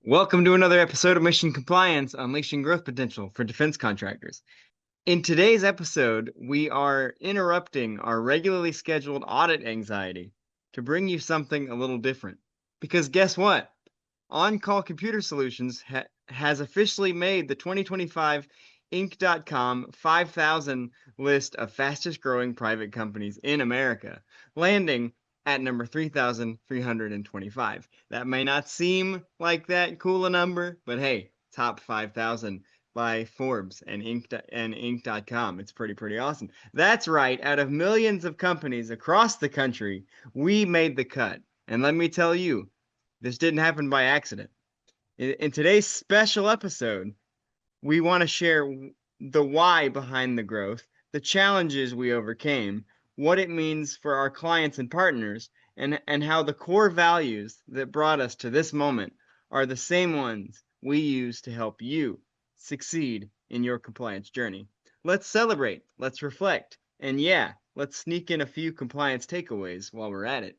Welcome to another episode of Mission Compliance, Unleashing Growth Potential for Defense Contractors. In today's episode, we are interrupting our regularly scheduled audit anxiety to bring you something a little different. Because guess what? On-Call Computer Solutions has officially made the 2025 Inc.com 5,000 list of fastest growing private companies in America, landing at number 3,325. That may not seem like that cool a number, but hey, top 5,000 by Forbes and Inc.com. It's pretty awesome. That's right. Out of millions of companies across the country, we made the cut. And let me tell you, this didn't happen by accident. In today's special episode, we want to share the why behind the growth, the challenges we overcame, what it means for our clients and partners, and how the core values that brought us to this moment are the same ones we use to help you succeed in your compliance journey. Let's celebrate, let's reflect, and yeah, let's sneak in a few compliance takeaways while we're at it.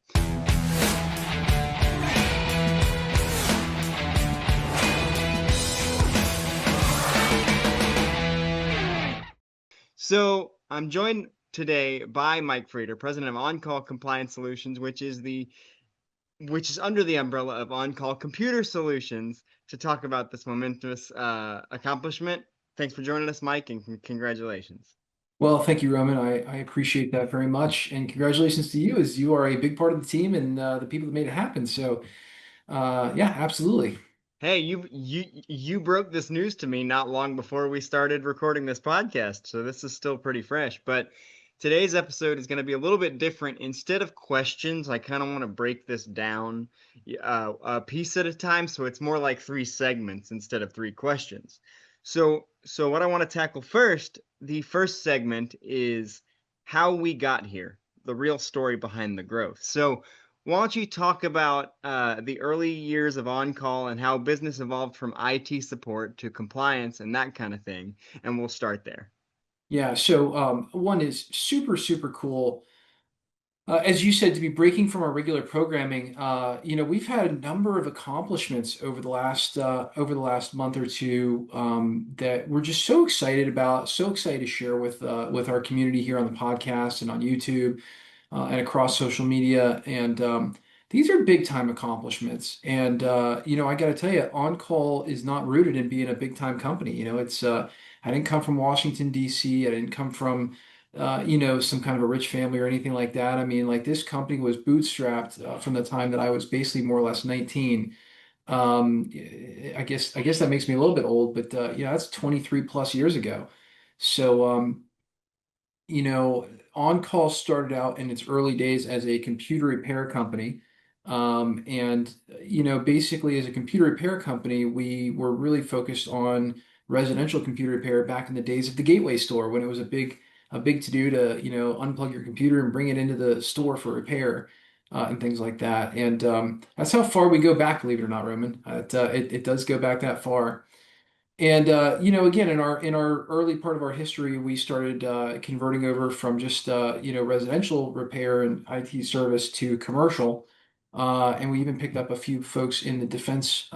So I'm joined today by Mike Frater, president of On-Call Compliance Solutions, which is under the umbrella of On-Call Computer Solutions, to talk about this momentous accomplishment. Thanks for joining us, Mike, and congratulations. Well, thank you, Roman. I appreciate that very much. And congratulations to you, as you are a big part of the team and the people that made it happen. So, yeah, absolutely. Hey, you broke this news to me not long before we started recording this podcast, so this is still pretty fresh. But today's episode is going to be a little bit different. Instead of questions, I kind of want to break this down a piece at a time, so it's more like three segments instead of three questions. So what I want to tackle first, the first segment is how we got here, the real story behind the growth. So why don't you talk about the early years of on-call and how business evolved from IT support to compliance and that kind of thing, and we'll start there. Yeah. So, one is super, super cool. As you said, to be breaking from our regular programming, we've had a number of accomplishments over the last month or two that we're just so excited about, so excited to share with our community here on the podcast and on YouTube and across social media. And these are big time accomplishments. And I got to tell you, On Call is not rooted in being a big time company. It's I didn't come from Washington, D.C. I didn't come from some kind of a rich family or anything like that. I mean, like this company was bootstrapped from the time that I was basically more or less 19. I guess that makes me a little bit old, but that's 23 plus years ago. So, you know, On Call started out in its early days as a computer repair company. Basically as a computer repair company, we were really focused on residential computer repair back in the days of the Gateway store when it was a big to do to, unplug your computer and bring it into the store for repair, and things like that. And that's how far we go back, believe it or not, Roman. It does go back that far. And again, in our early part of our history, we started converting over from just residential repair and IT service to commercial, and we even picked up a few folks in the defense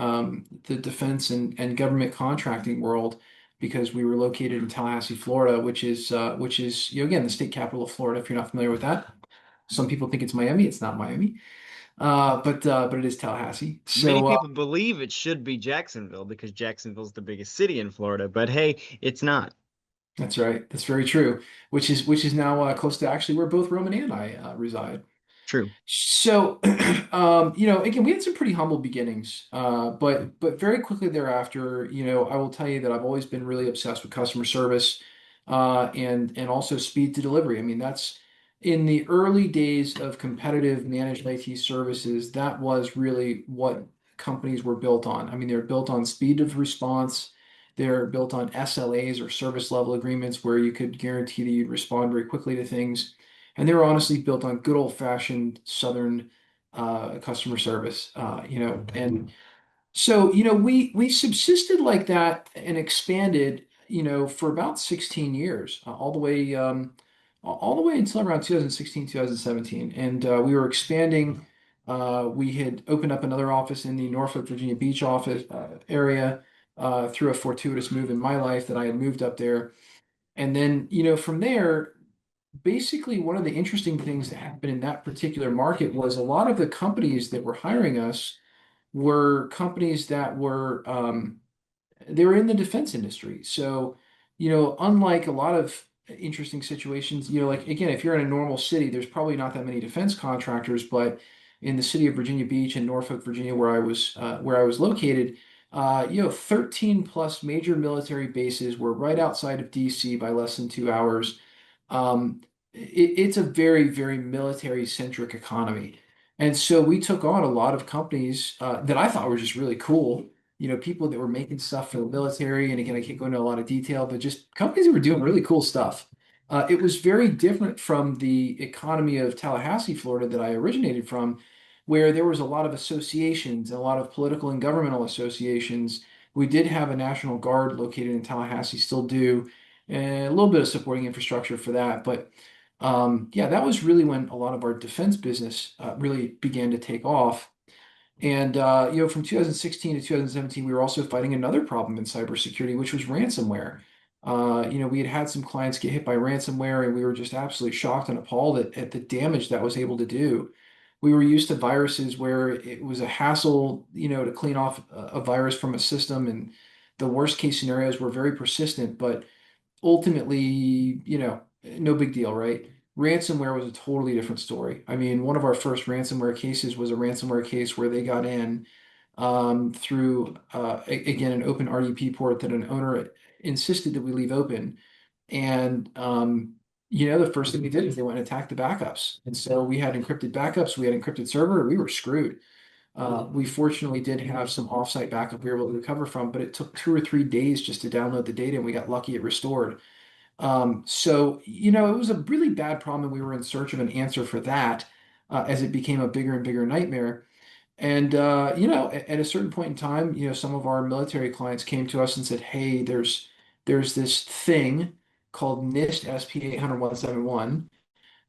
and government contracting world because we were located in Tallahassee, Florida, which is again the state capital of Florida. If you're not familiar with that, some people think it's Miami. It's not Miami, but it is Tallahassee. Many So. people believe it should be Jacksonville because Jacksonville's the biggest city in Florida, but hey, it's not. That's right. That's very true. Which is now close to actually where both Roman and I reside. True. So, again, we had some pretty humble beginnings, but very quickly thereafter, I will tell you that I've always been really obsessed with customer service, and also speed to delivery. I mean, that's in the early days of competitive managed IT services. That was really what companies were built on. I mean, they're built on speed of response. They're built on SLAs or service level agreements where you could guarantee that you'd respond very quickly to things. And they were honestly built on good old-fashioned Southern customer service. And so we subsisted like that and expanded, for about 16 years, all the way until around 2016, 2017, and we were expanding We had opened up another office in the Norfolk, Virginia Beach office area through a fortuitous move in my life that I had moved up there. And then, from there, basically one of the interesting things that happened in that particular market was a lot of the companies that were hiring us were companies that they were in the defense industry. So, unlike a lot of interesting situations, like again, if you're in a normal city, there's probably not that many defense contractors, but in the city of Virginia Beach and Norfolk, Virginia, where I was located, 13 plus major military bases were right outside of DC by less than 2 hours. It's a very, very military centric economy. And so we took on a lot of companies that I thought were just really cool, people that were making stuff for the military. And again, I can't go into a lot of detail, but just companies that were doing really cool stuff. It was very different from the economy of Tallahassee, Florida, that I originated from, where there was a lot of associations and a lot of political and governmental associations. We did have a National Guard located in Tallahassee, still do, and a little bit of supporting infrastructure for that. But yeah, that was really when a lot of our defense business really began to take off. And from 2016 to 2017, we were also fighting another problem in cybersecurity, which was ransomware. We had had some clients get hit by ransomware, and we were just absolutely shocked and appalled at the damage that was able to do. We were used to viruses where it was a hassle, to clean off a virus from a system, and the worst case scenarios were very persistent. But ultimately, no big deal, right? Ransomware was a totally different story. I mean, one of our first ransomware cases was a ransomware case where they got in through, again, an open RDP port that an owner insisted that we leave open. And, the first thing they did is they went and attacked the backups. And so we had encrypted backups, we had encrypted server, we were screwed. We fortunately did have some offsite backup we were able to recover from, but it took 2 or 3 days just to download the data, and we got lucky it restored. So, it was a really bad problem, and we were in search of an answer for that as it became a bigger and bigger nightmare. And, at a certain point in time, some of our military clients came to us and said, hey, there's this thing called NIST SP 800-171.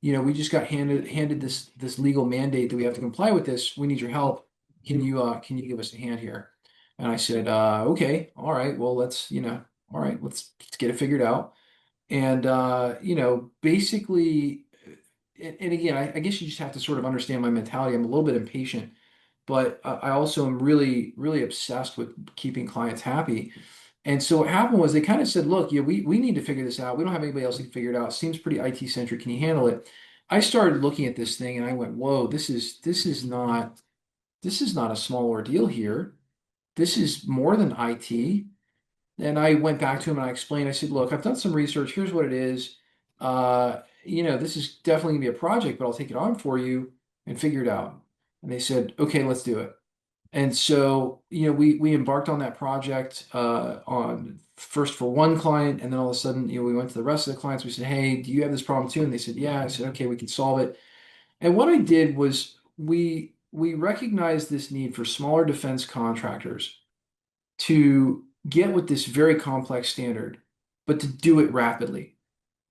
We just got handed this legal mandate that we have to comply with this. We need your help. Can you give us a hand here? And I said, okay, all right, well, all right, let's get it figured out. And basically, and again, I guess you just have to sort of understand my mentality. I'm a little bit impatient, but I also am really, really obsessed with keeping clients happy. And so what happened was they kind of said, look, yeah, we need to figure this out. We don't have anybody else who can figure it out. It seems pretty IT centric. Can you handle it? I started looking at this thing and I went, whoa, this is not a small ordeal here. This is more than IT. And I went back to him and I explained, I said, look, I've done some research. Here's what it is. This is definitely gonna be a project, but I'll take it on for you and figure it out. And they said, okay, let's do it. And so, we embarked on that project on first for one client, and then all of a sudden, we went to the rest of the clients. We said, "Hey, do you have this problem too?" And they said, "Yeah." I said, "Okay, we can solve it." And what I did was we recognized this need for smaller defense contractors to get with this very complex standard, but to do it rapidly.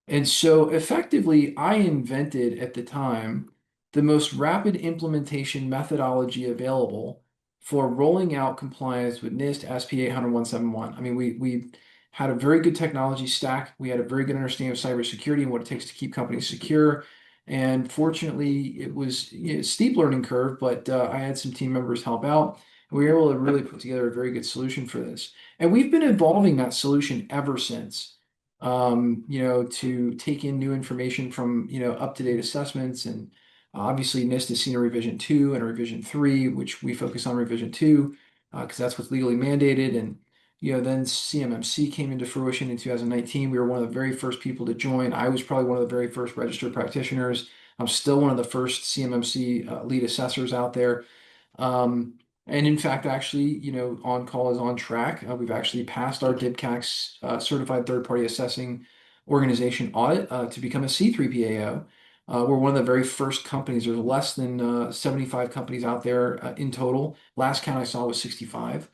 And so effectively, I invented at the time the most rapid implementation methodology available for rolling out compliance with NIST SP 800-171. I mean, we had a very good technology stack. We had a very good understanding of cybersecurity and what it takes to keep companies secure. And fortunately, it was a steep learning curve, but I had some team members help out. And we were able to really put together a very good solution for this. And we've been evolving that solution ever since to take in new information from, up-to-date assessments. And obviously NIST has seen a revision 2 and a revision 3, which we focus on revision 2 because that's what's legally mandated. And, then CMMC came into fruition in 2019. We were one of the very first people to join. I was probably one of the very first registered practitioners. I'm still one of the first CMMC lead assessors out there. Um, and in fact, actually, On Call is on track. We've actually passed our DIBCAC's certified third-party assessing organization audit to become a C3PAO. We're one of the very first companies. There's less than 75 companies out there in total. Last count I saw was 65.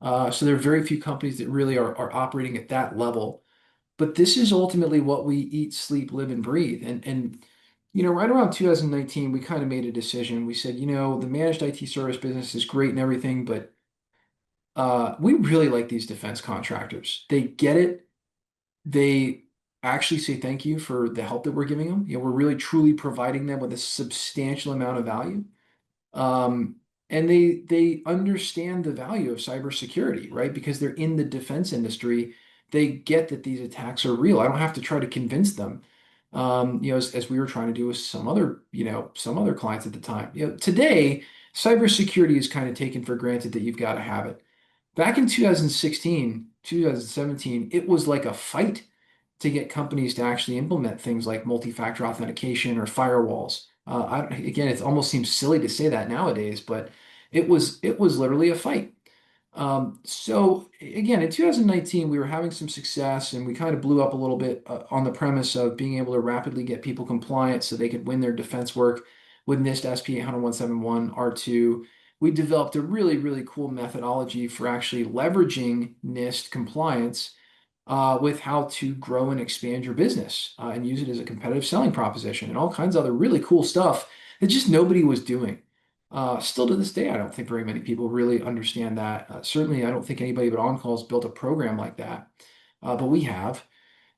So there are very few companies that really are operating at that level. But this is ultimately what we eat, sleep, live, and breathe. And right around 2019, we kind of made a decision. We said, the managed IT service business is great and everything, but we really like these defense contractors. They get it. They actually say thank you for the help that we're giving them. We're really truly providing them with a substantial amount of value. Um, and they understand the value of cybersecurity, right? Because they're in the defense industry. They get that these attacks are real. I don't have to try to convince them. As we were trying to do with some other clients at the time. Today, cybersecurity is kind of taken for granted that you've got to have it. Back in 2016, 2017, it was like a fight to get companies to actually implement things like multi-factor authentication or firewalls. Again, it almost seems silly to say that nowadays, but it was literally a fight. So again, in 2019, we were having some success, and we kind of blew up a little bit on the premise of being able to rapidly get people compliant so they could win their defense work with NIST SP 800-171 R2. We developed a really, really cool methodology for actually leveraging NIST compliance with how to grow and expand your business and use it as a competitive selling proposition and all kinds of other really cool stuff that just nobody was doing. Still to this day, I don't think very many people really understand that. Certainly, I don't think anybody but OnCall's built a program like that, but we have.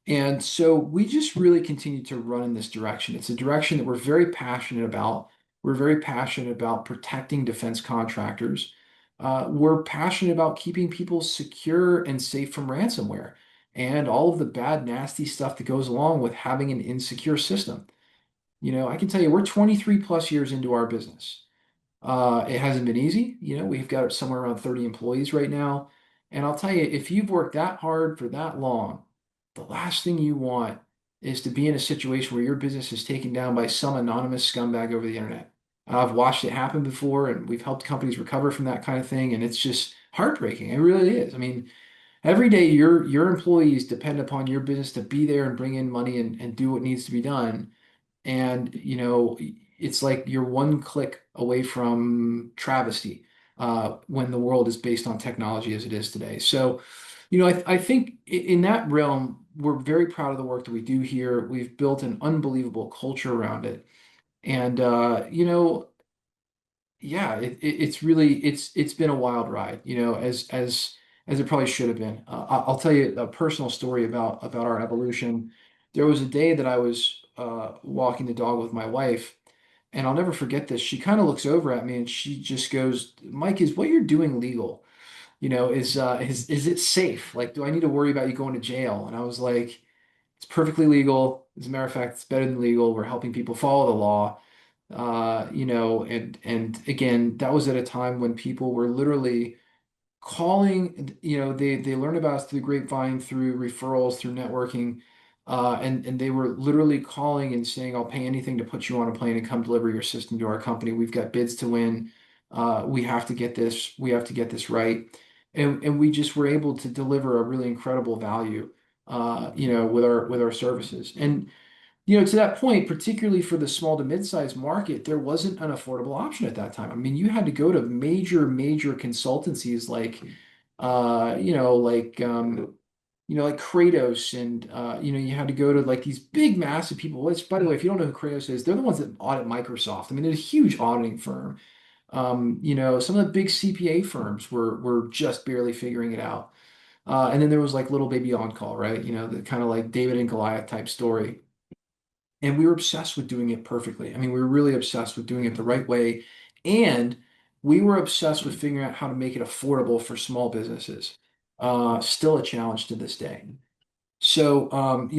And so we just really continue to run in this direction. It's a direction that we're very passionate about. We're very passionate about protecting defense contractors. We're passionate about keeping people secure and safe from ransomware and all of the bad, nasty stuff that goes along with having an insecure system. I can tell you, we're 23 plus years into our business. It hasn't been easy. We've got somewhere around 30 employees right now. And I'll tell you, if you've worked that hard for that long, the last thing you want is to be in a situation where your business is taken down by some anonymous scumbag over the internet. I've watched it happen before, and we've helped companies recover from that kind of thing, and it's just heartbreaking. It really is. I mean, every day your employees depend upon your business to be there and bring in money and do what needs to be done. And, it's like you're one click away from travesty when the world is based on technology as it is today. So, I think in that realm, we're very proud of the work that we do here. We've built an unbelievable culture around it. And, yeah, it's really it's been a wild ride, as it probably should have been. I'll tell you a personal story about our evolution. There was a day that I was walking the dog with my wife, and I'll never forget this. She kind of looks over at me and she just goes, "Mike, is what you're doing legal? Is it safe? Like, do I need to worry about you going to jail?" And I was like, "It's perfectly legal. As a matter of fact, it's better than legal. We're helping people follow the law." And again, that was at a time when people were literally calling, they learned about us through the grapevine, through referrals, through networking, and they were literally calling and saying, "I'll pay anything to put you on a plane and come deliver your system to our company. We've got bids to win. We have to get this. We have to get this right." And we just were able to deliver a really incredible value, with our services. And to that point, particularly for the small to mid-sized market, there wasn't an affordable option at that time. I mean, you had to go to major, major consultancies like, like Kratos, and you had to go to like these big, massive people. Which, by the way, if you don't know who Kratos is, they're the ones that audit Microsoft. I mean, they're a huge auditing firm. Some of the big CPA firms were just barely figuring it out. And then there was like little baby on call, right? The kind of like David and Goliath type story. And we were obsessed with doing it perfectly. I mean, we were really obsessed with doing it the right way. And we were obsessed with figuring out how to make it affordable for small businesses. Still a challenge to this day. So,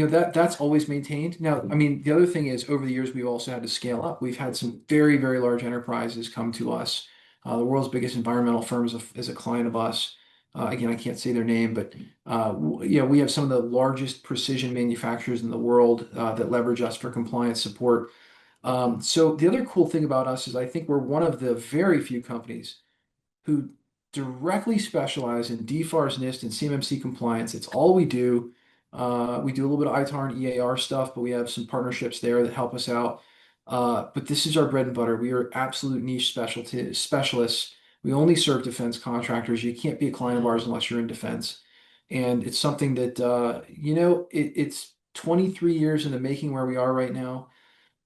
that's always maintained. Now, I mean, the other thing is over the years, we've also had to scale up. We've had some very, very large enterprises come to us. The world's biggest environmental firm is a client of us. Again, I can't say their name, but we have some of the largest precision manufacturers in the world that leverage us for compliance support. So the other cool thing about us is I think we're one of the very few companies who directly specialize in DFARS, NIST, and CMMC compliance. It's all we do. We do a little bit of ITAR and EAR stuff, but we have some partnerships there that help us out. But this is our bread and butter. We are absolute niche specialists. We only serve defense contractors. You can't be a client of ours unless you're in defense. And it's something that, it's 23 years in the making where we are right now.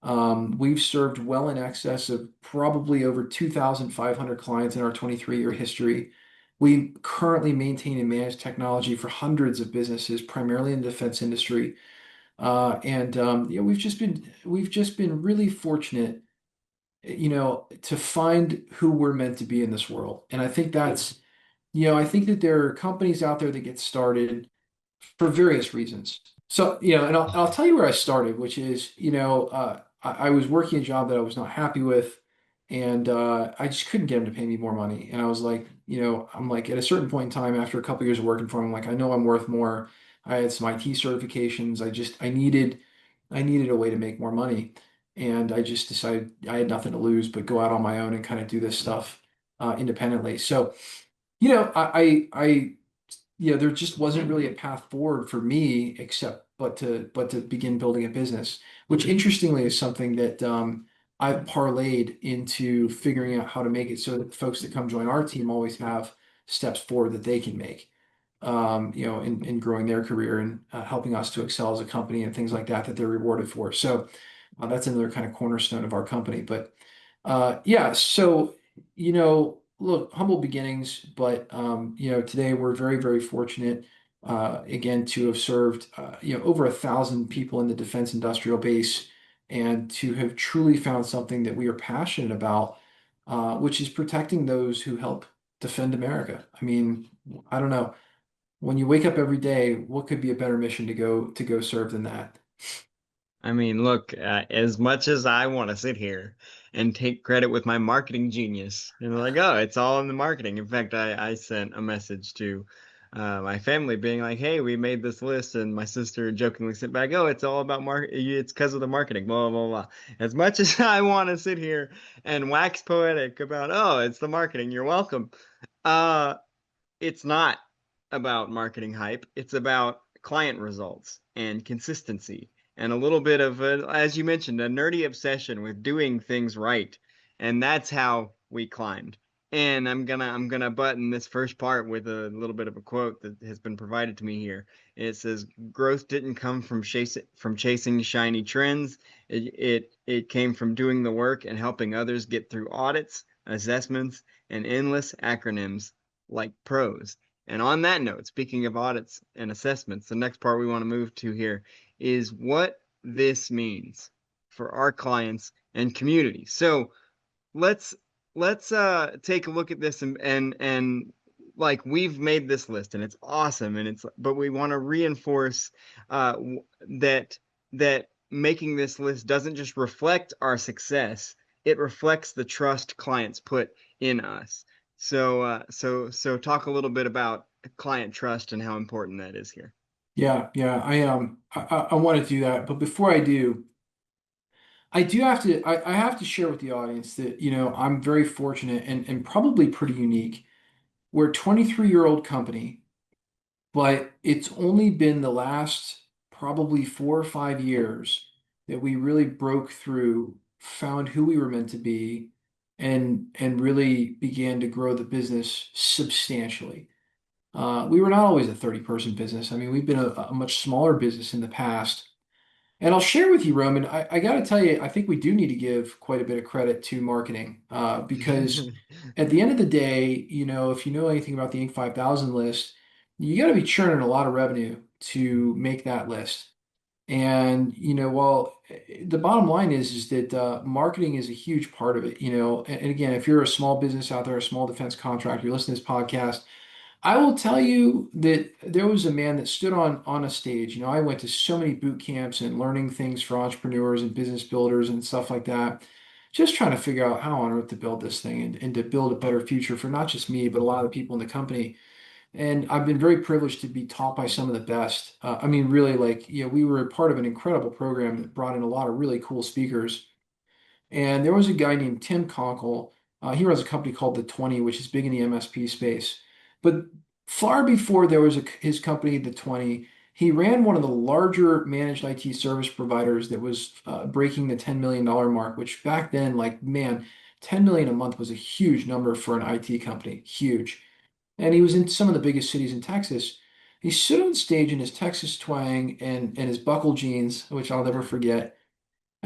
We've served well in excess of probably over 2,500 clients in our 23-year history. We currently maintain and manage technology for hundreds of businesses, primarily in the defense industry. We've just been really fortunate, to find who we're meant to be in this world. And I think that there are companies out there that get started for various reasons. So, and I'll tell you where I started, which is, I was working a job that I was not happy with, and I just couldn't get him to pay me more money. And I was like, I'm like, at a certain point in time, after a couple of years of working for him, I'm like, I know I'm worth more. I had some IT certifications. I needed a way to make more money. And I just decided I had nothing to lose but go out on my own and kind of do this stuff independently. So, there just wasn't really a path forward for me except but to begin building a business, which interestingly is something that I've parlayed into figuring out how to make it so that the folks that come join our team always have steps forward that they can make, in growing their career and helping us to excel as a company and things like that they're rewarded for. So that's another kind of cornerstone of our company. But yeah, so look, humble beginnings, but today we're very, very fortunate, again, to have served over 1,000 people in the defense industrial base, and to have truly found something that we are passionate about, which is protecting those who help defend America. I mean, I don't know. When you wake up every day, what could be a better mission to go serve than that? I mean, look, as much as I want to sit here and take credit with my marketing genius, and like, oh, it's all in the marketing. In fact, I sent a message to my family being like, hey, we made this list, and my sister jokingly sent back, oh, it's all about it's because of the marketing, blah, blah, blah. As much as I want to sit here and wax poetic about, oh, it's the marketing, you're welcome. Uh, it's not about marketing hype. It's about client results and consistency and a little bit of as you mentioned, a nerdy obsession with doing things right. And that's how we climbed. And I'm gonna button this first part with a little bit of a quote that has been provided to me here. It says, "Growth didn't come from chasing shiny trends. It came from doing the work and helping others get through audits, assessments, and endless acronyms like pros." And on that note, speaking of audits and assessments, the next part we want to move to here is what this means for our clients and community. So let's let's take a look at this and like we've made this list and it's awesome and it's but we want to reinforce uh that making this list doesn't just reflect our success, it reflects the trust clients put in us. So talk a little bit about client trust and how important that is here. Yeah, yeah, I want to do that, but before I do, I have to share with the audience that, I'm very fortunate and probably pretty unique. We're a 23-year-old company, but it's only been the last probably 4 or 5 years that we really broke through, found who we were meant to be, and really began to grow the business substantially. We were not always a 30-person business. I mean, we've been a much smaller business in the past. And I'll share with you, Roman, I got to tell you, I think we do need to give quite a bit of credit to marketing, because at the end of the day, if you know anything about the Inc. 5000 list, you got to be churning a lot of revenue to make that list. And, the bottom line is that marketing is a huge part of it, and again, if you're a small business out there, a small defense contractor, you listen to this podcast, I will tell you that there was a man that stood on a stage. I went to so many boot camps and learning things for entrepreneurs and business builders and stuff like that, just trying to figure out how on earth to build this thing and to build a better future for not just me, but a lot of the people in the company. And I've been very privileged to be taught by some of the best. I mean, really, like, we were part of an incredible program that brought in a lot of really cool speakers. And there was a guy named Tim Conkle. He runs a company called The 20, which is big in the MSP space. But far before there was his company, The 20, he ran one of the larger managed IT service providers that was breaking the $10 million mark, which back then, like, man, 10 million a month was a huge number for an IT company, huge. And he was in some of the biggest cities in Texas. He stood on stage in his Texas twang and his buckle jeans, which I'll never forget,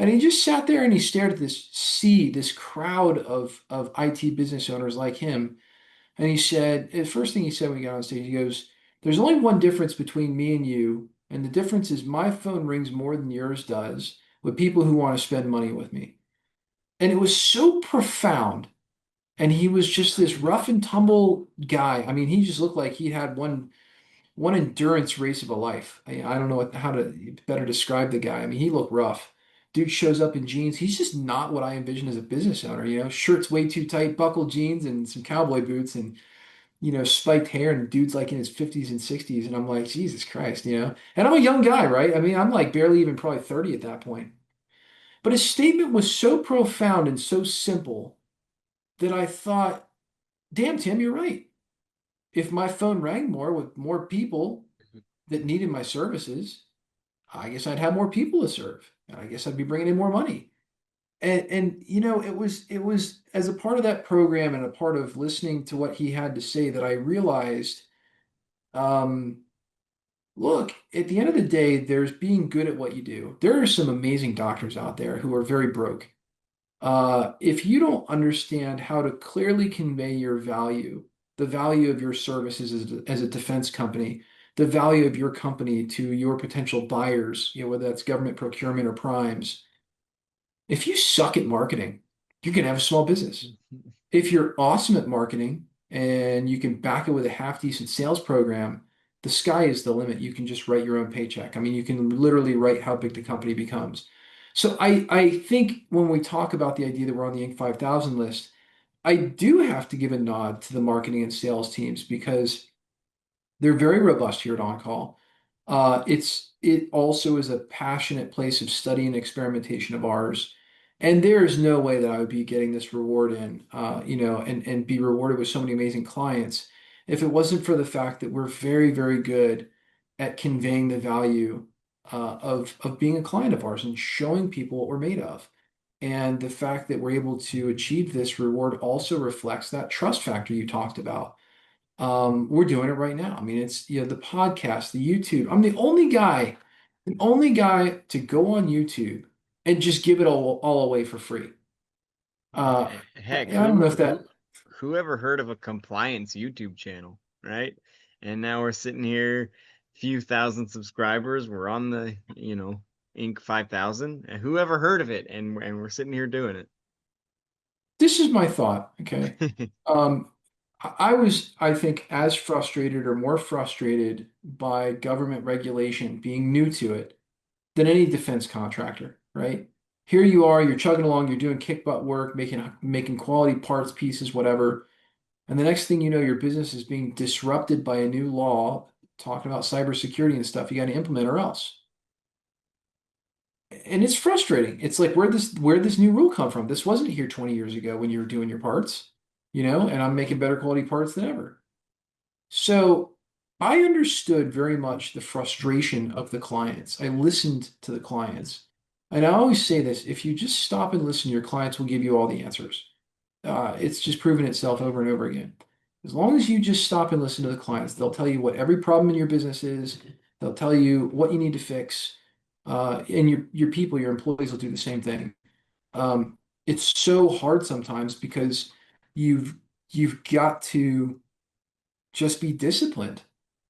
And he just sat there and he stared at this crowd of IT business owners like him. And he said, the first thing he said when he got on stage, he goes, "There's only one difference between me and you, and the difference is my phone rings more than yours does with people who want to spend money with me." And it was so profound. And he was just this rough and tumble guy. I mean, he just looked like he had one endurance race of a life. I don't know how to better describe the guy. I mean, he looked rough. Dude shows up in jeans. He's just not what I envision as a business owner. Shirt's way too tight, buckled jeans, and some cowboy boots, and spiked hair. And dude's like in his 50s and 60s, and I'm like, Jesus Christ. And I'm a young guy, right? I mean, I'm like barely even probably 30 at that point. But his statement was so profound and so simple that I thought, damn, Tim, you're right. If my phone rang more with more people that needed my services, I guess I'd have more people to serve. I guess I'd be bringing in more money. And it was as a part of that program and a part of listening to what he had to say that I realized, um, look, at the end of the day, there's being good at what you do. There are some amazing doctors out there who are very broke. If you don't understand how to clearly convey your value, the value of your services as a defense company, the value of your company to your potential buyers, whether that's government procurement or primes, if you suck at marketing, you're going to have a small business. If you're awesome at marketing and you can back it with a half decent sales program, the sky is the limit. You can just write your own paycheck. I mean, you can literally write how big the company becomes. So I think when we talk about the idea that we're on the Inc. 5000 list, I do have to give a nod to the marketing and sales teams because they're very robust here at On-Call. It also is a passionate place of study and experimentation of ours. And there is no way that I would be getting this reward and be rewarded with so many amazing clients if it wasn't for the fact that we're very, very good at conveying the value of being a client of ours and showing people what we're made of. And the fact that we're able to achieve this reward also reflects that trust factor you talked about. We're doing it right now. I mean, it's the podcast, the YouTube. I'm the only guy to go on YouTube and just give it all away for free. I Heck, don't know if who ever heard of a compliance YouTube channel, right? And now we're sitting here, few thousand subscribers. We're on the, Inc. 5000. And who ever heard of it? And we're sitting here doing this is my thought. Okay. it. I was, I think, as frustrated or more frustrated by government regulation being new to it than any defense contractor, right? Here you are, you're chugging along, you're doing kick butt work, making quality parts, pieces, whatever. And the next thing you know, your business is being disrupted by a new law talking about cybersecurity and stuff you got to implement or else. And it's frustrating. It's like where this new rule come from? This wasn't here 20 years ago when you were doing your parts, and I'm making better quality parts than ever. So I understood very much the frustration of the clients. I listened to the clients. And I always say this, if you just stop and listen, your clients will give you all the answers. It's just proven itself over and over again. As long as you just stop and listen to the clients, they'll tell you what every problem in your business is. They'll tell you what you need to fix. And your people, your employees will do the same thing. It's so hard sometimes because you've you've got to just be disciplined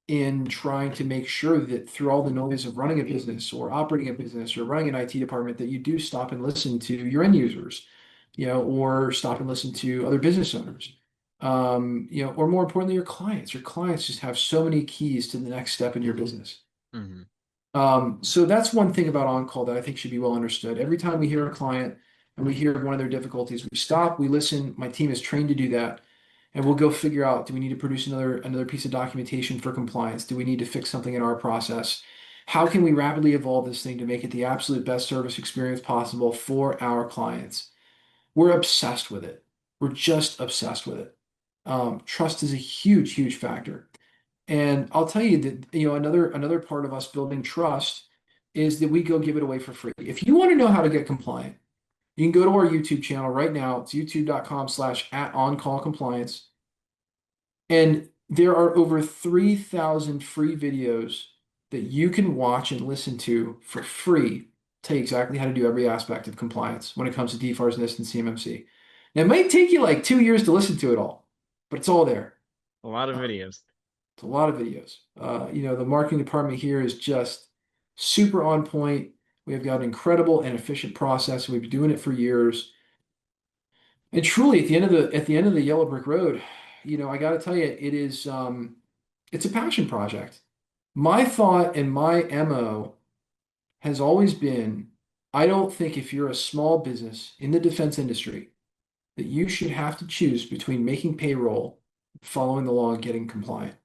in trying to make sure that through all the noise of running a business or operating a business or running an IT department, that you do stop and listen to your end users, or stop and listen to other business owners, or more importantly, your clients. Your clients just have so many keys to the next step in your business. Mhm. So that's one thing about on-call that I think should be well understood. Every time we hear a client and we hear one of their difficulties, we stop, we listen. My team is trained to do that, and we'll go figure out, do we need to produce another piece of documentation for compliance? Do we need to fix something in our process? How can we rapidly evolve this thing to make it the absolute best service experience possible for our clients? We're obsessed with it. We're just obsessed with it. Trust is a huge, huge factor. And I'll tell you that, another part of us building trust is that we go give it away for free. If you want to know how to get compliant, you can go to our YouTube channel right now. It's youtube.com/@oncallcompliance. And there are over 3,000 free videos that you can watch and listen to for free tell you exactly how to do every aspect of compliance when it comes to DFARS, NIST, and CMMC. Now, it might take you like 2 years to listen to it all, but it's all there. A lot of Uh, videos. it's a lot of videos. The marketing department here is just super on point. We have got an incredible and efficient process. We've been doing it for years. And truly, at the end of the yellow brick road, I got to tell you, it's a passion project. My thought and my MO has always been, I don't think if you're a small business in the defense industry that you should have to choose between making payroll, following the law, and getting compliant.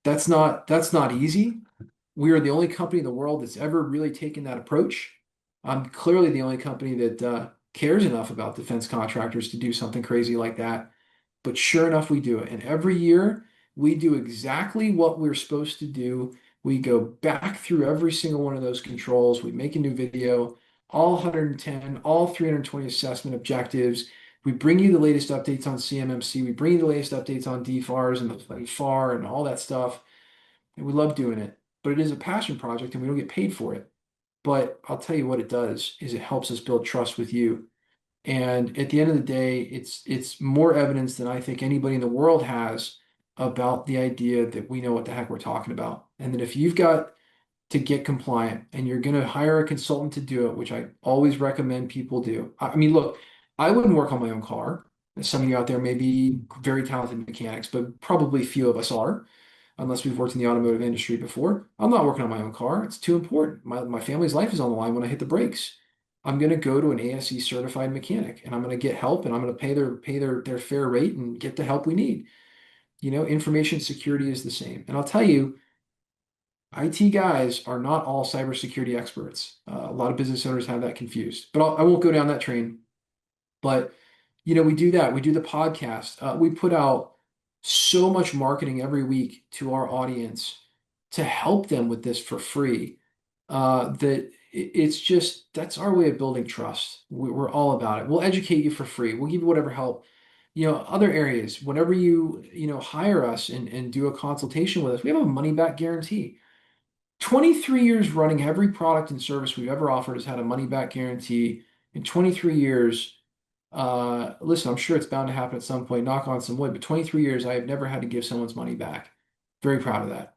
That's not easy. We are the only company in the world that's ever really taken that approach. I'm clearly the only company that cares enough about defense contractors to do something crazy like that. But sure enough, we do it. And every year, we do exactly what we're supposed to do. We go back through every single one of those controls. We make a new video, all 110, all 320 assessment objectives. We bring you the latest updates on CMMC. We bring you the latest updates on DFARS and the FAR and all that stuff. And we love doing it. But it is a passion project and we don't get paid for it. But I'll tell you what it does is it helps us build trust with you. And at the end of the day, it's more evidence than I think anybody in the world has about the idea that we know what the heck we're talking about. And that if you've got to get compliant and you're going to hire a consultant to do it, which I always recommend people do. I mean, look, I wouldn't work on my own car. Some of you out there may be very talented mechanics, but probably few of us are unless we've worked in the automotive industry before. I'm not working on my own car. It's too important. My family's life is on the line when I hit the brakes. I'm going to go to an ASE certified mechanic and I'm going to get help and I'm going to pay their fair rate and get the help we need. Information security is the same. And I'll tell you, IT guys are not all cybersecurity experts. A lot of business owners have that confused, but I won't go down that train. But we do that. We do the podcast. We put out so much marketing every week to our audience to help them with this for free. That it's just that's our way of building trust. We're all about it. We'll educate you for free. We'll give you whatever help. Other areas, whenever you hire us and do a consultation with us, we have a money back guarantee. 23 years running, every product and service we've ever offered has had a money back guarantee. In 23 years, listen, I'm sure it's bound to happen at some point, knock on some wood, but 23 years, I have never had to give someone's money back. Very proud of that.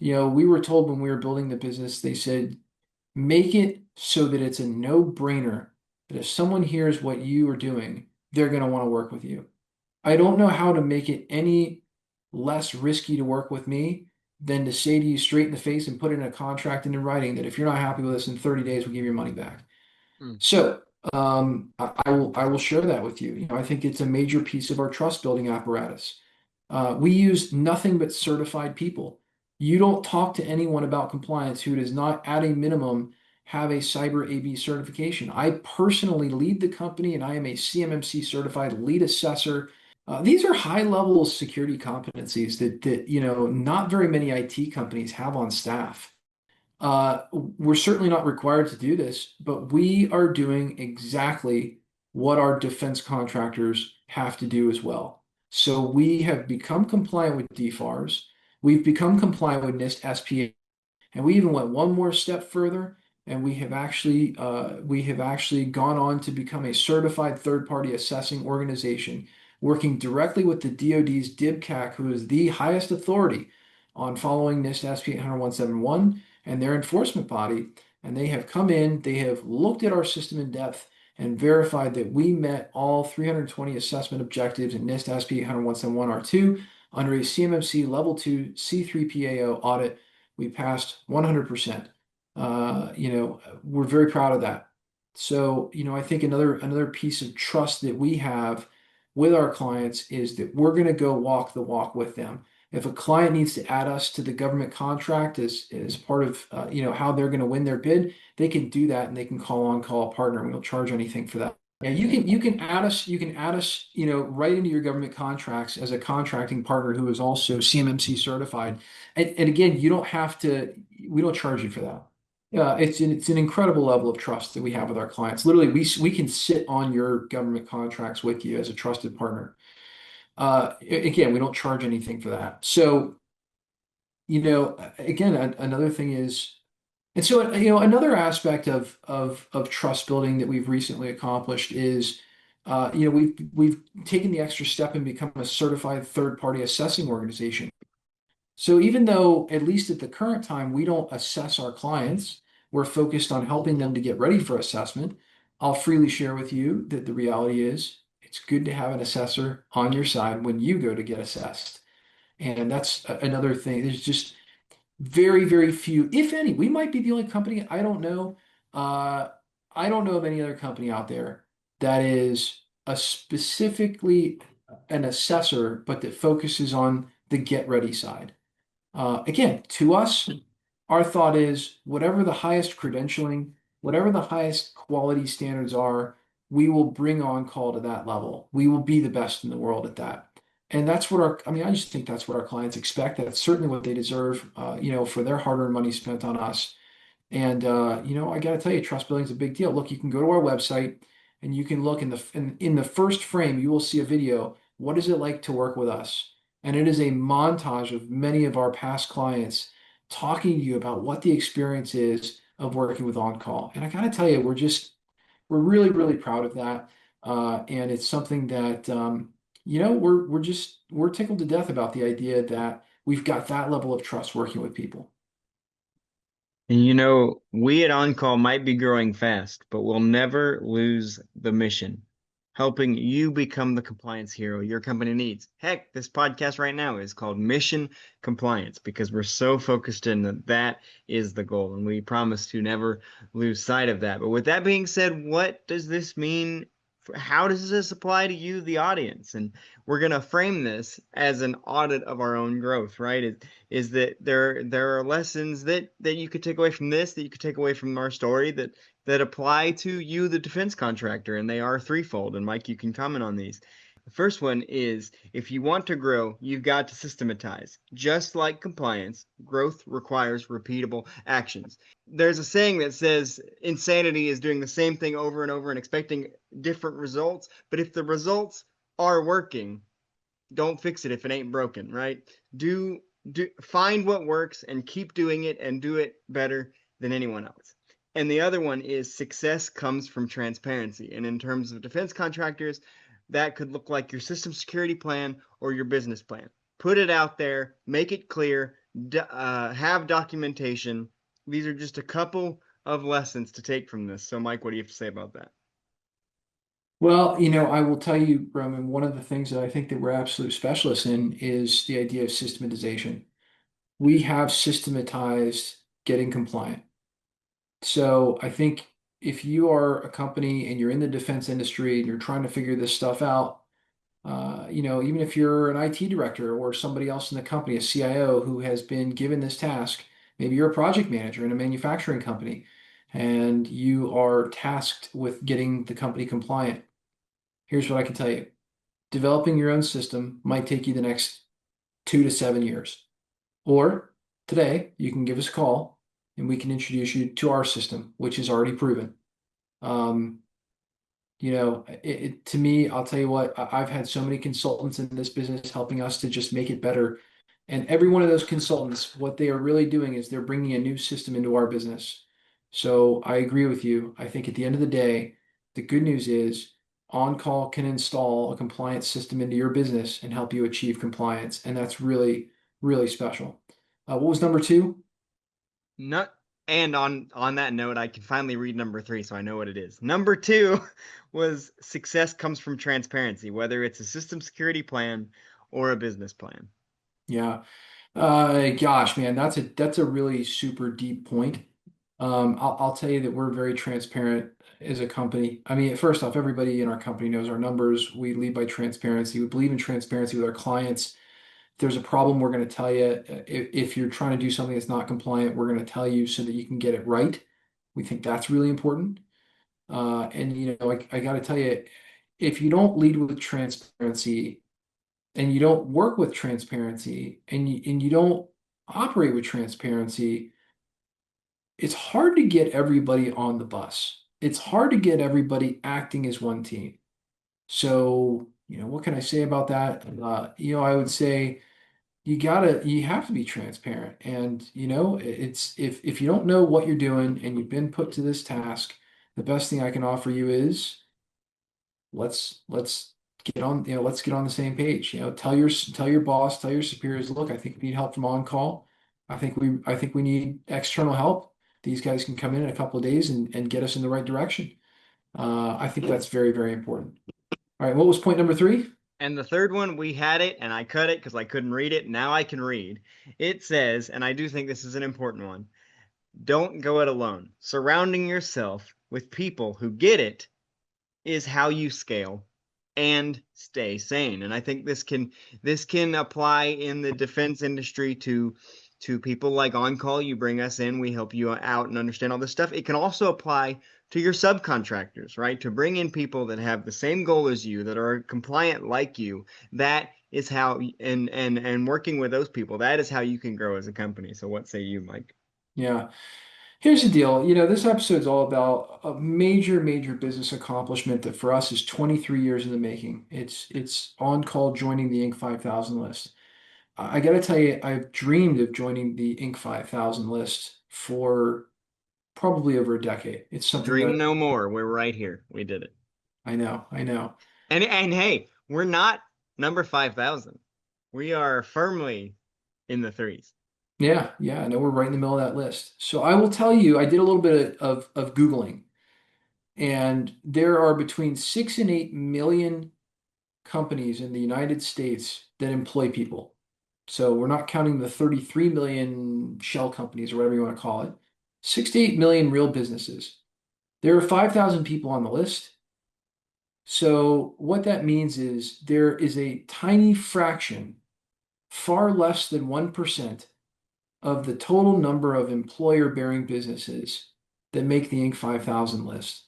We were told when we were building the business, they said, make it so that it's a no-brainer that if someone hears what you are doing, they're going to want to work with you. I don't know how to make it any less risky to work with me than to say to you straight in the face and put in a contract and in writing that if you're not happy with us in 30 days, we'll give your money back. Mm. So I will share that with you. I think it's a major piece of our trust building apparatus. We use nothing but certified people. You don't talk to anyone about compliance who does not, at a minimum, have a cyber AB certification. I personally lead the company and I am a CMMC certified lead assessor. These are high level security competencies that not very many IT companies have on staff. We're certainly not required to do this, but we are doing exactly what our defense contractors have to do as well. So we have become compliant with DFARS. We've become compliant with NIST SPA, and we even went one more step further, and we have actually gone on to become a certified third-party assessing organization, working directly with the DoD's DIBCAC, who is the highest authority on following NIST SP 80171 and their enforcement body. And they have come in, they have looked at our system in depth and verified that we met all 320 assessment objectives in NIST SP 80171 R2 under a CMMC Level 2 C3PAO audit. We passed 100%. We're very proud of that. So, I think another piece of trust that we have with our clients is that we're going to go walk the walk with them. If a client needs to add us to the government contract as part of how they're going to win their bid, they can do that and they can call a partner. We don't charge anything for that. Yeah, you can add us right into your government contracts as a contracting partner who is also CMMC certified. And again, we don't charge you for that. Yeah, it's an incredible level of trust that we have with our clients. Literally, we can sit on your government contracts with you as a trusted partner. Again, we don't charge anything for that. So, again, another thing is, and so another aspect of trust building that we've recently accomplished is, we've taken the extra step and become a certified third-party assessing organization. So even though, at least at the current time, we don't assess our clients, we're focused on helping them to get ready for assessment. I'll freely share with you that the reality is it's good to have an assessor on your side when you go to get assessed. And that's another thing. There's just very, very few, if any. We might be the only company, I don't know. Uh, I don't know of any other company out there that is a specifically an assessor, but that focuses on the get ready side. Again, to us, our thought is whatever the highest credentialing, whatever the highest quality standards are, we will bring on call to that level. We will be the best in the world at that. And that's what I mean, I just think that's what our clients expect. That's certainly what they deserve, for their hard-earned money spent on us. And I got to tell you, trust building is a big deal. Look, you can go to our website and you can look in the first frame, you will see a video. What is it like to work with us? And it is a montage of many of our past clients talking to you about what the experience is of working with On-Call. And I got to tell you, we're really, really proud of that. And it's something that we're tickled to death about the idea that we've got that level of trust working with people. And we at OnCall might be growing fast, but we'll never lose the mission, helping you become the compliance hero your company needs. Heck, this podcast right now is called Mission Compliance because we're so focused in that that is the goal, and we promise to never lose sight of that. But with that being said, what does this mean? How does this apply to you, the audience? And we're going to frame this as an audit of our own growth, right? Is that there are lessons that you could take away from this, that you could take away from our story that apply to you, the defense contractor, and they are threefold. And Mike, you can comment on these. The first one is if you want to grow, you've got to systematize. Just like compliance, growth requires repeatable actions. There's a saying that says insanity is doing the same thing over and over and expecting different results. But if the results are working, don't fix it if it ain't broken, right? Do find what works and keep doing it and do it better than anyone else. And the other one is success comes from transparency. And in terms of defense contractors, that could look like your system security plan or your business plan. Put it out there, make it clear, have documentation. These are just a couple of lessons to take from this. So, Mike, what do you have to say about that? Well, I will tell you, Roman, one of the things that I think that we're absolute specialists in is the idea of systematization. We have systematized getting compliant. So I think if you are a company and you're in the defense industry and you're trying to figure this stuff out, even if you're an IT director or somebody else in the company, a CIO who has been given this task, maybe you're a project manager in a manufacturing company and you are tasked with getting the company compliant. Here's what I can tell you. Developing your own system might take you the next 2 to 7 years. Or today, you can give us a call and we can introduce you to our system, which is already proven. Um, to me, I'll tell you what, I've had so many consultants in this business helping us to just make it better. And every one of those consultants, what they are really doing is they're bringing a new system into our business. So I agree with you. I think at the end of the day, the good news is On-Call can install a compliance system into your business and help you achieve compliance. And that's really, really special. What was number two? Not and on that note, I can finally read number three, so I know what it is. Number two was success comes from transparency, whether it's a system security plan or a business plan. Yeah. Gosh, man, that's a really super deep point. I'll tell you that we're very transparent as a company. I mean, first off, everybody in our company knows our numbers. We lead by transparency. We believe in transparency with our clients. If there's a problem, we're going to tell you. If you're trying to do something that's not compliant, we're going to tell you so that you can get it right. We think that's really important. And I got to tell you, if you don't lead with transparency and you don't work with transparency and you don't operate with transparency, it's hard to get everybody on the bus. It's hard to get everybody acting as one team. So, what can I say about that? I would say, you have to be transparent. And it's if you don't know what you're doing and you've been put to this task, the best thing I can offer you is let's get on, let's get on the same page. Tell your boss, tell your superiors, look, I think we need help from on call. I think we need external help. These guys can come in a couple of days and get us in the right direction. I think that's very, very important. All right, what was point number three? And the third one, we had it and I cut it because I couldn't read it. Now I can read. It says, and I do think this is an important one, don't go it alone. Surrounding yourself with people who get it is how you scale and stay sane. And I think this can apply in the defense industry to people like on call. You bring us in, we help you out and understand all this stuff. It can also apply to your subcontractors, right? To bring in people that have the same goal as you, that are compliant like you. That is how, and working with those people, that is how you can grow as a company. So what say you, Mike? Yeah. Here's the deal. This episode is all about a major, major business accomplishment that for us is 23 years in the making. It's on call joining the Inc. 5000 list. I got to tell you, I've dreamed of joining the Inc. 5000 list for probably over a decade. It's something that Dream no more. We're right here. We did it. I know, I know. And hey, we're not number 5,000. We are firmly in the threes. Yeah, yeah, I know we're right in the middle of that list. So I will tell you, I did a little bit of Googling, and there are between 6 and 8 million companies in the United States that employ people. So we're not counting the 33 million shell companies or whatever you want to call it. 6 to 8 million real businesses. There are 5,000 people on the list. So what that means is there is a tiny fraction, far less than 1% of the total number of employer-bearing businesses that make the Inc. 5000 list.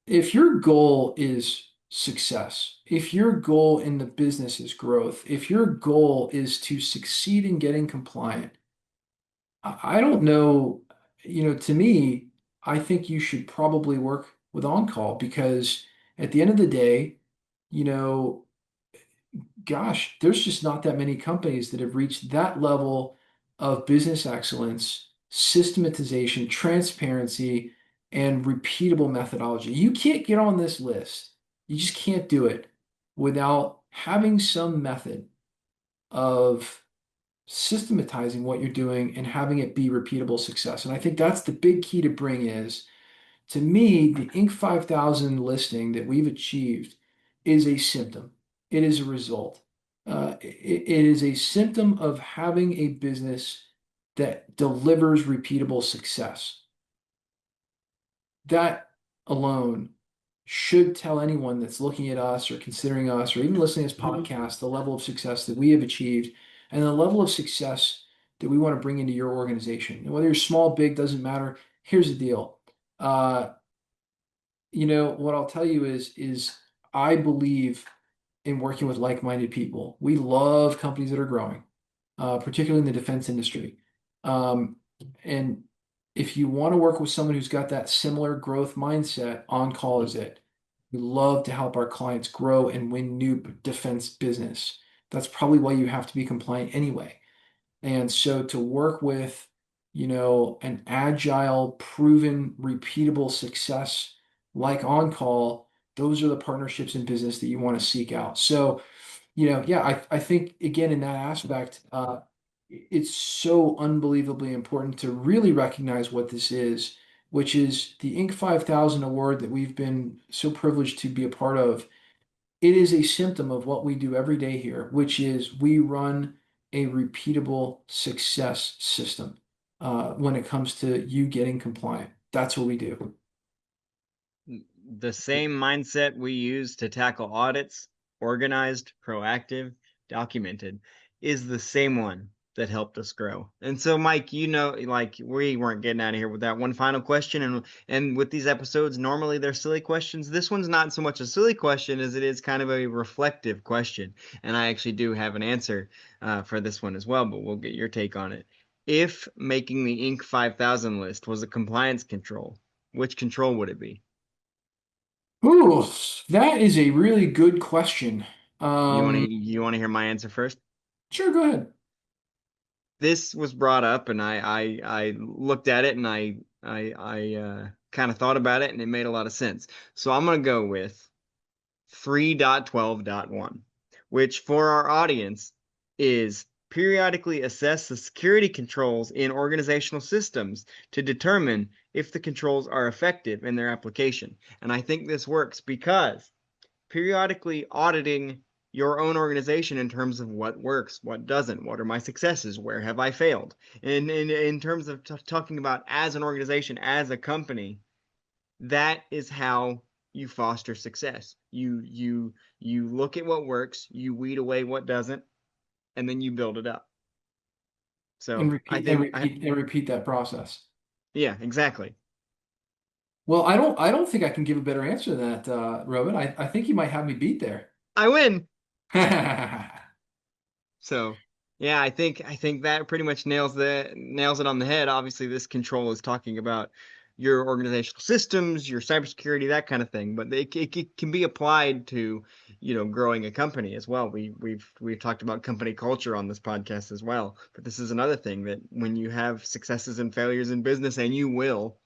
If your goal is success, if your goal in the business is growth, if your goal is to succeed in getting compliant, I don't know, to me, I think you should probably work with on-call because at the end of the day, you know, gosh, there's just not that many companies that have reached that level of business excellence, systematization, transparency, and repeatable methodology. You can't get on this list. You just can't do it without having some method of systematizing what you're doing and having it be repeatable success. And I think that's the big key to bring is, to me, the Inc. 5000 listing that we've achieved is a symptom. It is a result. It is a symptom of having a business that delivers repeatable success. That alone should tell anyone that's looking at us or considering us or even listening to this podcast the level of success that we have achieved and the level of success that we want to bring into your organization. And whether you're small, big, doesn't matter. Here's the deal. Uh, what I'll tell you is I believe in working with like-minded people. We love companies that are growing, particularly in the defense industry. Um, and if you want to work with someone who's got that similar growth mindset, on call is it. We love to help our clients grow and win new defense business. That's probably why you have to be compliant anyway. And so to work with, an agile, proven, repeatable success like on call, those are the partnerships in business that you want to seek out. So, yeah, I think again in that aspect, it's so unbelievably important to really recognize what this is, which is the Inc. 5000 award that we've been so privileged to be a part of. It is a symptom of what we do every day here, which is we run a repeatable success system when it comes to you getting compliant. That's what we do. The same mindset we use to tackle audits, organized, proactive, documented, is the same one that helped us grow. And so, Mike, like we weren't getting out of here with that one final question. And with these episodes, normally they're silly questions. This one's not so much a silly question as it is kind of a reflective question. And I actually do have an answer for this one as well, but we'll get your take on it. If making the Inc. 5000 list was a compliance control, which control would it be? Ooh, that is a really good question. You want to Um, you want to hear my answer first? Sure, go ahead. This was brought up, and I looked at it, and I kind of thought about it, and it made a lot of sense. So I'm gonna go with 3.12.1, which for our audience is periodically assess the security controls in organizational systems to determine if the controls are effective in their application. And I think this works because periodically auditing your own organization in terms of what works, what doesn't, what are my successes, where have I failed. And in terms of talking about as an organization, as a company, that is how you foster success. You look at what works, you weed away what doesn't, and then you build it up. And So I repeat and think repeat and repeat that process. yeah, exactly. Well, I don't think I can give a better answer to that, Roman. I think you might have me beat there. I win. So, yeah, I think that pretty much nails it on the head. Obviously, this control is talking about your organizational systems, your cybersecurity, that kind of thing. But it can be applied to, growing a company as well. We've talked about company culture on this podcast as well. But this is another thing that when you have successes and failures in business, and you will,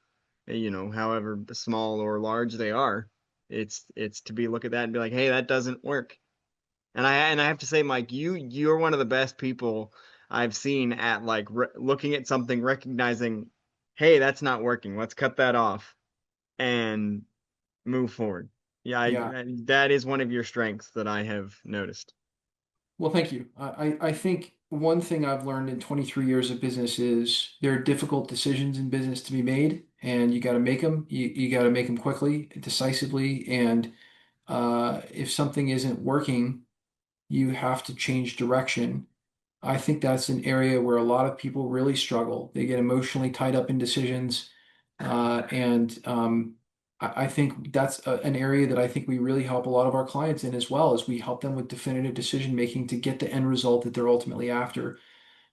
however small or large they are, it's to be look at that and be like, hey, that doesn't work. And I have to say, Mike, you're one of the best people I've seen at like looking at something, recognizing, hey, that's not working. Let's cut that off and move forward. Yeah, Yeah. that is one of your strengths that I have noticed. Well, thank you. I think one thing I've learned in 23 years of business is there are difficult decisions in business to be made, and you got to make them. You got to make them quickly, decisively, and if something isn't working, you have to change direction. I think that's an area where a lot of people really struggle. They get emotionally tied up in decisions, and I think that's an area that I think we really help a lot of our clients in as well, as we help them with definitive decision making to get the end result that they're ultimately after.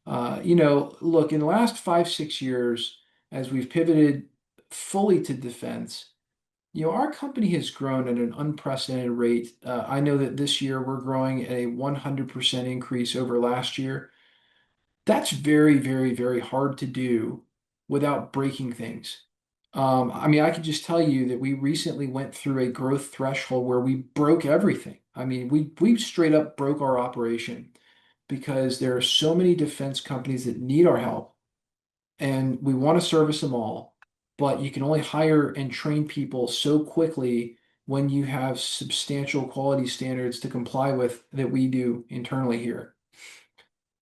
Look, in the last 5, 6 years, as we've pivoted fully to defense, our company has grown at an unprecedented rate. I know that this year we're growing at a 100% increase over last year. That's very, very, very hard to do without breaking things. I mean, I can just tell you that we recently went through a growth threshold where we broke everything. I mean, we straight up broke our operation because there are so many defense companies that need our help, and we want to service them all, but you can only hire and train people so quickly when you have substantial quality standards to comply with that we do internally here.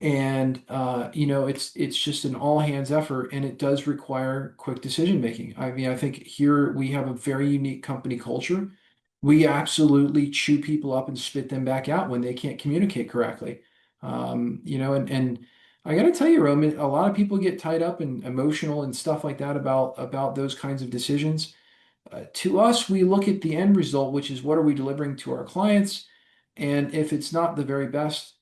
And it's just an all hands effort, and it does require quick decision making. I mean, I think here we have a very unique company culture. We absolutely chew people up and spit them back out when they can't communicate correctly. And I got to tell you, Roman, a lot of people get tied up and emotional and stuff like that about those kinds of decisions. To us, we look at the end result, which is what are we delivering to our clients? And if it's not the very best,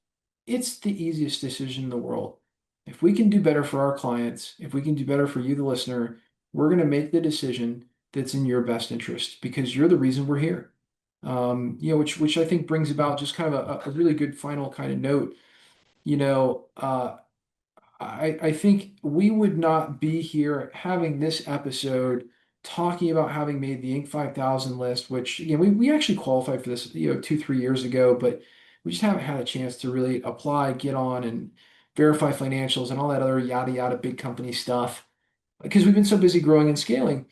it's the easiest decision in the world. If we can do better for our clients, if we can do better for you, the listener, we're going to make the decision that's in your best interest because you're the reason we're here. Which I think brings about just kind of a really good final kind of note. You know, uh, I think we would not be here having this episode talking about having made the Inc. 5000 list, which we actually qualified for this 2, 3 years ago, but we just haven't had a chance to really apply, get on, and verify financials and all that other yada yada big company stuff because we've been so busy growing and scaling.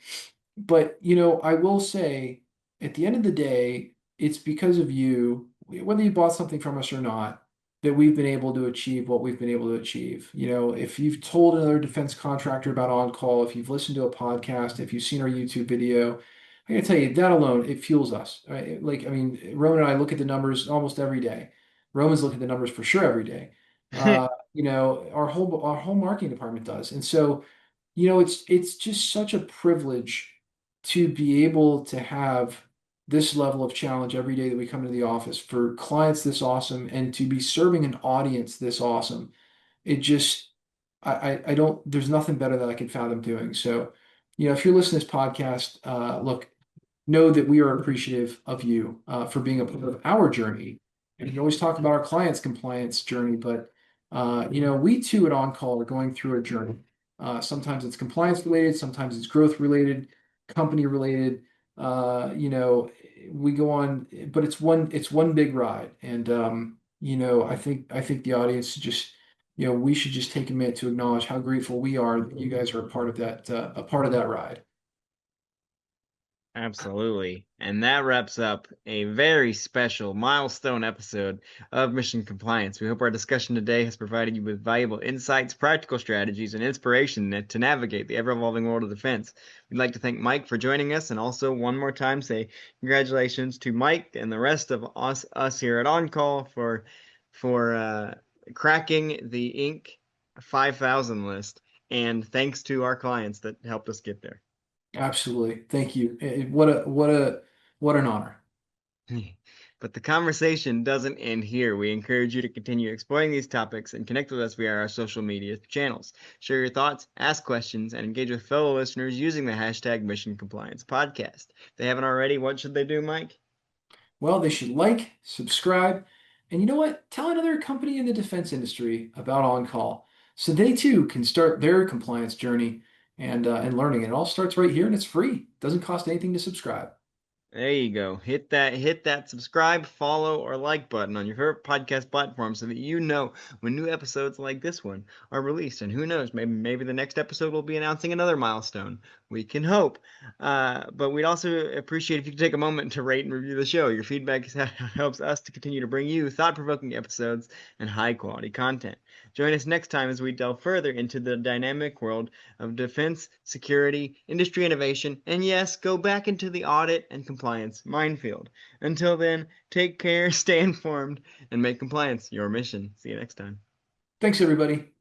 But I will say, at the end of the day, it's because of you, whether you bought something from us or not, that we've been able to achieve what we've been able to achieve. If you've told another defense contractor about on-call, if you've listened to a podcast, if you've seen our YouTube video, I gotta tell you, that alone, it fuels us. Right? Like, I mean, Roman and I look at the numbers almost every day. Roman's looking at the numbers for sure every day. Our whole marketing department does. And so, it's just such a privilege to be able to have this level of challenge every day that we come to the office for clients this awesome and to be serving an audience this awesome. It just, I don't, there's nothing better that I could fathom doing. So, if you're listening to this podcast, look, know that we are appreciative of you for being a part of our journey. And we always talk about our clients' compliance journey, but We too at On Call are going through a journey. Sometimes it's compliance related, sometimes it's growth related, company related. We go on, but it's one big ride. And I think the audience just, we should just take a minute to acknowledge how grateful we are that you guys are a part of that ride. Absolutely. And that wraps up a very special milestone episode of Mission Compliance. We hope our discussion today has provided you with valuable insights, practical strategies, and inspiration to navigate the ever-evolving world of defense. We'd like to thank Mike for joining us, and also one more time say congratulations to Mike and the rest of us here at On Call for cracking the Inc. 5000 list, and thanks to our clients that helped us get there. Absolutely. Thank you. What an honor. But the conversation doesn't end here. We encourage you to continue exploring these topics and connect with us via our social media channels. Share your thoughts, ask questions, and engage with fellow listeners using the hashtag Mission Compliance Podcast. If they haven't already, what should they do, Mike? Well, they should like, subscribe, and you know what? Tell another company in the defense industry about On Call so they too can start their compliance journey and learning. It all starts right here and it's free. Doesn't cost anything to subscribe. There you go. Hit that subscribe, follow, or like button on your favorite podcast platform so that you know when new episodes like this one are released. And who knows, maybe the next episode will be announcing another milestone. We can hope. But we'd also appreciate if you could take a moment to rate and review the show. Your feedback helps us to continue to bring you thought-provoking episodes and high-quality content. Join us next time as we delve further into the dynamic world of defense, security, industry innovation, and yes, go back into the audit and compliance minefield. Until then, take care, stay informed, and make compliance your mission. See you next time. Thanks, everybody.